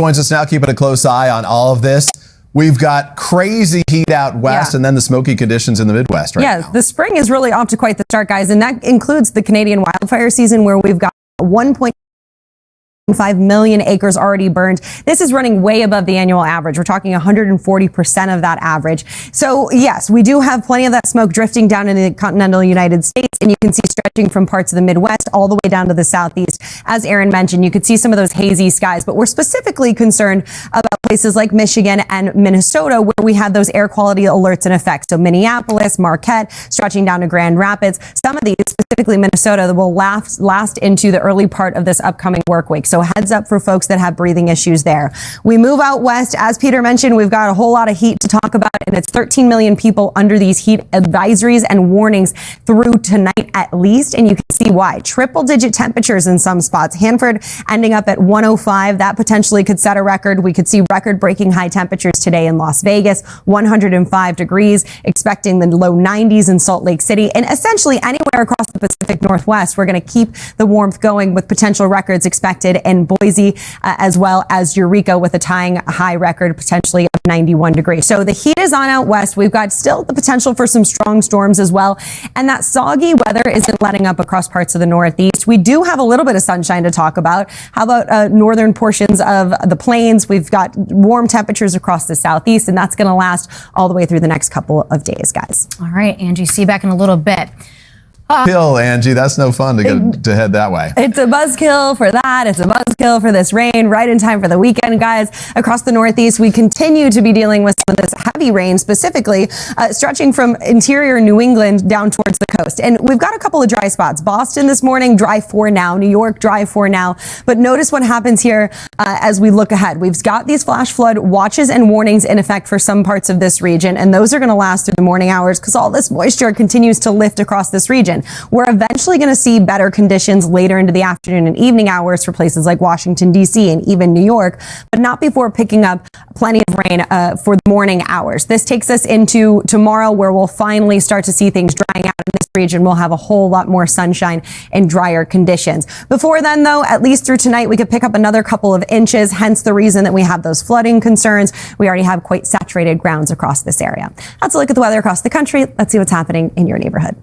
Joins us now, keeping a close eye on all of this. We've got crazy heat out west and then the smoky conditions in the Midwest right now. The spring is really off to quite the start, guys, and that includes the Canadian wildfire season where we've got 1.5 million acres already burned. This is running way above the annual average. We're talking 140% of that average. So yes, we do have plenty of that smoke drifting down into the continental United States, and you can see stretching from parts of the Midwest all the way down to the Southeast. As Aaron mentioned, you could see some of those hazy skies, but we're specifically concerned about places like Michigan and Minnesota where we have those air quality alerts in effect. So Minneapolis, Marquette, stretching down to Grand Rapids. Some of these, specifically Minnesota, will last into the early part of this upcoming work week. So heads up for folks that have breathing issues there. We move out west. As Peter mentioned, we've got a whole lot of heat to talk about, and it's 13 million people under these heat advisories and warnings through tonight at least, and you can see why. Triple-digit temperatures in some spots. Hanford ending up at 105. That potentially could set a record. We could see record-breaking high temperatures today in Las Vegas, 105 degrees, expecting the low 90s in Salt Lake City, and essentially anywhere across the Pacific Northwest. We're going to keep the warmth going with potential records expected in Boise, as well as Eureka, with a tying high record potentially of 91 degrees. So the heat is on out west. We've got still the potential for some strong storms as well. And that soggy weather isn't letting up across parts of the Northeast. We do have a little bit of sunshine to talk about. How about northern portions of the plains? We've got warm temperatures across the Southeast, and that's going to last all the way through the next couple of days, guys. All right, Angie, see you back in a little bit. Kill, Angie. That's no fun to head that way. It's a buzzkill for that. It's a buzzkill for this rain right in time for the weekend, guys. Across the Northeast, we continue to be dealing with some of this heavy rain, specifically stretching from interior New England down towards the coast. And we've got a couple of dry spots. Boston this morning, dry for now. New York, dry for now. But notice what happens here as we look ahead. We've got these flash flood watches and warnings in effect for some parts of this region, and those are going to last through the morning hours because all this moisture continues to lift across this region. We're eventually going to see better conditions later into the afternoon and evening hours for places like Washington, D.C. and even New York, but not before picking up plenty of rain for the morning hours. This takes us into tomorrow, where we'll finally start to see things drying out in this region. We'll have a whole lot more sunshine and drier conditions. Before then, though, at least through tonight, we could pick up another couple of inches, hence the reason that we have those flooding concerns. We already have quite saturated grounds across this area. Let's look at the weather across the country. Let's see what's happening in your neighborhood.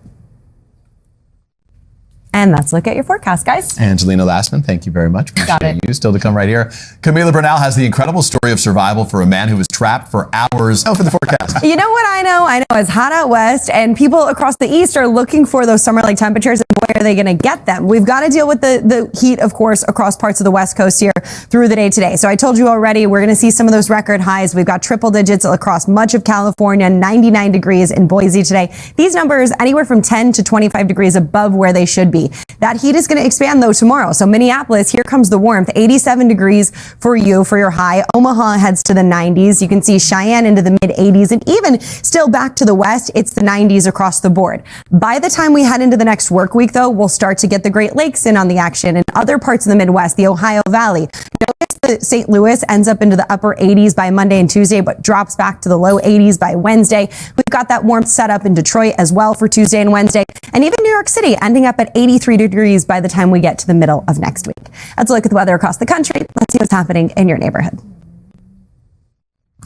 And let's look at your forecast, guys. Angelina Lassman, thank you very much. Got it. You still to come right here. Camila Bernal has the incredible story of survival for a man who was trapped for hours. Oh, for the forecast. You know what I know? I know it's hot out west, and people across the east are looking for those summer-like temperatures, and boy, are they going to get them. We've got to deal with the heat, of course, across parts of the west coast here through the day today. So I told you already, we're going to see some of those record highs. We've got triple digits across much of California, 99 degrees in Boise today. These numbers anywhere from 10 to 25 degrees above where they should be. That heat is going to expand, though, tomorrow. So Minneapolis, here comes the warmth. 87 degrees for you for your high. Omaha heads to the 90s. You can see Cheyenne into the mid-80s. And even still back to the west, it's the 90s across the board. By the time we head into the next work week, though, we'll start to get the Great Lakes in on the action and other parts of the Midwest, the Ohio Valley. Notice that St. Louis ends up into the upper 80s by Monday and Tuesday, but drops back to the low 80s by Wednesday. We've got that warmth set up in Detroit as well for Tuesday and Wednesday. And even New York City ending up at 83 degrees by the time we get to the middle of next week. Let's look at the weather across the country. Let's see what's happening in your neighborhood.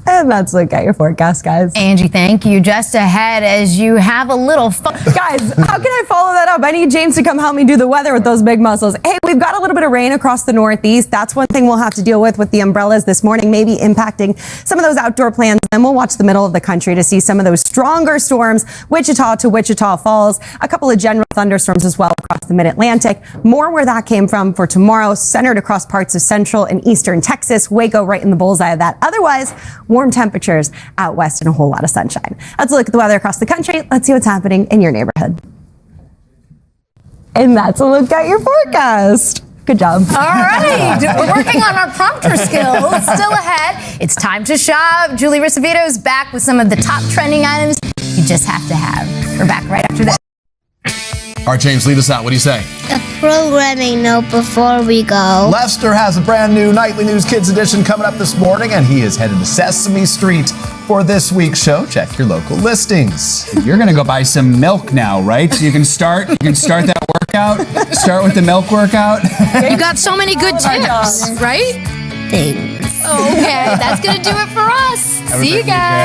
And let's look at your forecast, guys. Angie, thank you. Just ahead as you have a little fun. Guys, how can I follow that up? I need James to come help me do the weather with those big muscles. Hey, we've got a little bit of rain across the Northeast. That's one thing we'll have to deal with the umbrellas this morning, maybe impacting some of those outdoor plans. Then we'll watch the middle of the country to see some of those stronger storms, Wichita to Wichita Falls, a couple of general thunderstorms as well across the mid-Atlantic. More where that came from for tomorrow, centered across parts of central and eastern Texas. Waco right in the bullseye of that. Otherwise, warm temperatures out west and a whole lot of sunshine. Let's look at the weather across the country. Let's see what's happening in your neighborhood. And that's a look at your forecast. Good job. All right. We're working on our prompter skills. Still ahead. It's time to shop. Julie Ricevito is back with some of the top trending items you just have to have. We're back right after that. All right, James, lead us out. What do you say? A programming note before we go. Lester has a brand new Nightly News Kids edition coming up this morning, and he is headed to Sesame Street for this week's show. Check your local listings. You're gonna go buy some milk now, right? So you can start that workout. Start with the milk workout. You got so many good tips, right? Things. Okay, that's going to do it for us. See you guys.